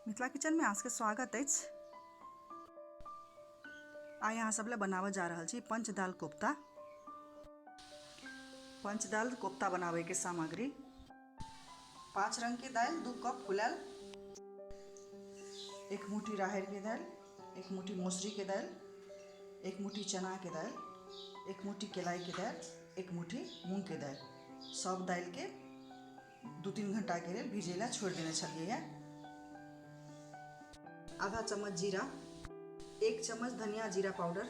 Mithila kitchen में अहाँके स्वागत अछि। आइ अहाँ सब ले बनाबऽ जा रहल छी पंचदाल कोफ्ता। पंचदाल कोफ्ता बनावे के सामग्री: 5 रंग के दाल, 2 कप फुलाल, 1 मुट्ठी राहर के दाल, 1 मुट्ठी मौसरी के दाल, 1 मुट्ठी चना के दाल, 1 मुट्ठी केलाई के दाल, 1 मुट्ठी मूंग के दाल। सब दाल के 2-3 घंटा के लिए भिजेला छोड़ देने छलिए। आधा चम्मच जीरा, 1 चम्मच धनिया जीरा पाउडर,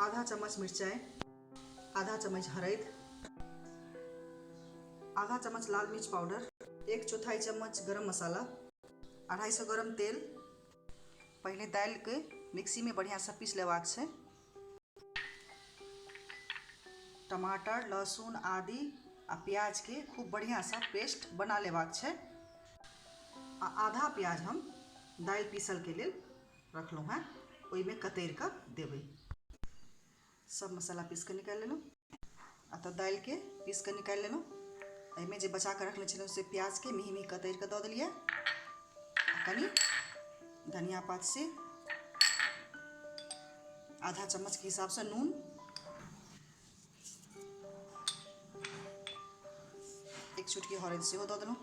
आधा चम्मच मिर्चाई, आधा चम्मच हरद, आधा चम्मच लाल मिर्च पाउडर, 1/4 चम्मच गरम मसाला, 250 गरम तेल। पहले दाल के मिक्सी में बढ़िया से पीस लेवाक छै। टमाटर, लहसुन, आदि आ प्याज के खूब बढ़िया सा पेस्ट बना लेवाक छै। आधा प्याज हम दाल पीसल के लिए रखलूँ हैं, ओई में कतर के देबै। सब मसाला पीस के निकाल लेलूँ। तो दाल के पीस के निकाल लेलूँ। एहिमे जे बचा के रखने छलूँ से प्याज के मिही मिही कतर के दऽ देलिए। कनी धनिया पात से आधा चम्मच के हिसाब से नून, 1 चुटकी हरद सेहो दऽ देलूँ।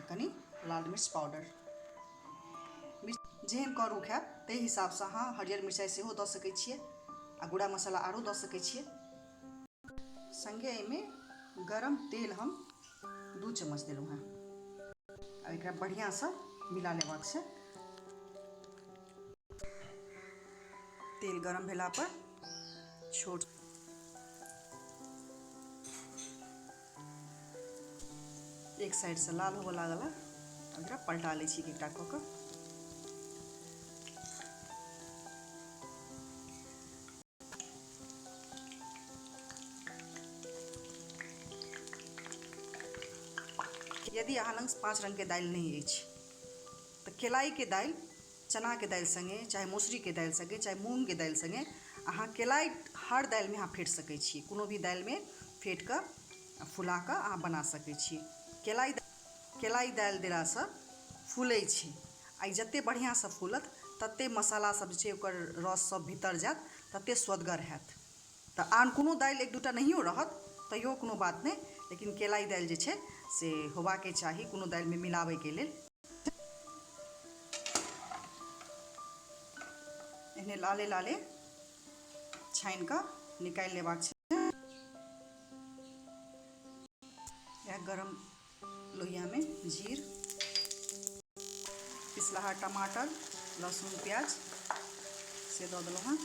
कनी लाल मिर्च पाउडर। जेहन करू खायब ताहि हिसाब से अहाँ हरियर मिरचाई सेहो दऽ सकै छियै आ गुड़ा मसाला आरो दऽ सकै छियै। संगे एहिमे गरम तेल हम 2 चम्मच देलूँ हैं। अब एकरा बढ़िया से मिला लेबाक छै। तेल गरम भेला पर छोट एक साइड से लाल होबऽ लागल। एकरा पलटा लै छी एकटा कऽ कऽ। यदि अहाँ लग 5 रंग के दाल नहीं अछि तो केलाई के दाल, चना के दाल संगे, चाहे मौसरी के दाल संगे, चाहे मूंग के दाल संगे अहाँ केलाई हर दाल में अहाँ फेट सकै छी। कोनो भी दाल में फेट कर फुला कर अहाँ बना सकै छी। केलाई दाल देला से फूलै छै। आ जते बढ़िया से फूलत तते मसाला सब जे छै ओकर रस सब भीतर जात, तते स्वदगर हैत। तो आन कोनो दाल 1-2टा नहियो रहत तैयो कोनो बात नहीं, लेकिन केलाई दाल जे छै से होबा के चाही कोनो दाल में मिलावे के लेल। एहने लाले लाले छाइन का निकाल लेबाक छै। या गरम लोहिया में जीर, पिसलाहा टमाटर, लहसुन, प्याज से दऽ देलहुँ हैं।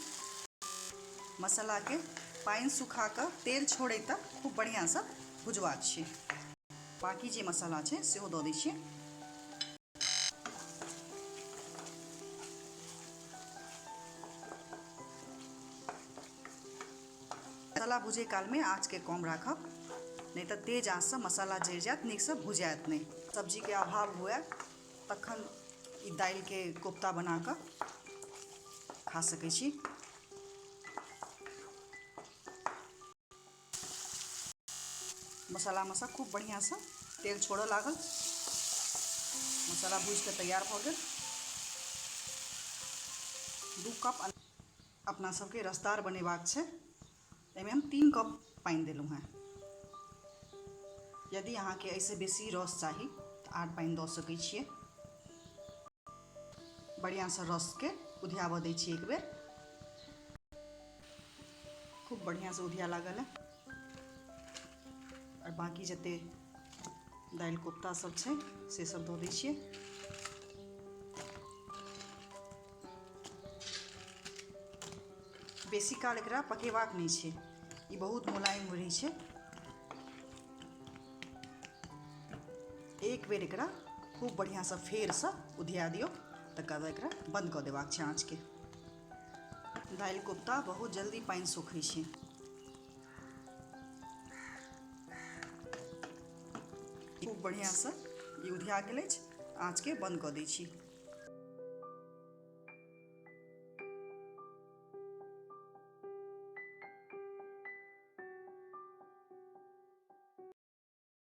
मसाला के पाइन सुखा कर तेल छोड़े तक खूब बढ़िया से भुजबाक छै। बाकी जे मसाला छै सेहो दऽ दै छियै। मसाला भुजे काल में आँच के कम राखब, नहीं तो तेज आँच से मसाला जरि जायत, नीक से भुजायत नहीं। सब्जी के अभाव हुए तखन ई दाल के कोफ्ता बना कर खा सकै छी। मसाला में खूब बढ़िया से तेल छोड़ऽ लागल। मसाला भूज के तैयार भऽ गेल। 2 कप अपना सबके रसदार बनेबाक छै। एहिमे हम 3 कप पानि देलहुँ हैं। यदि अहाँके ऐसे बेसी रस चाही तो आर पानि दऽ सकै छियै। बढ़िया से रस के उधियाबऽ दै छियै एक बेर। खूब बढ़िया से उधिया लागल है। और बाकी जते दाल कोफ्ता सब छै से सब दऽ दै छियै। बेसी काल एकरा पकेबाक नहीं छै, ई बहुत मुलायम रहै छै। एक बेर एकरा खूब बढ़िया से फेर से उधिया दियौ, तकर बाद एकरा बंद कऽ देबाक छै आँच के। दाल कोफ्ता बहुत जल्दी पानि सोखै छै। खूब बढ़िया से ई उधिया गेल अछि, आँच के बंद कऽ दै छी।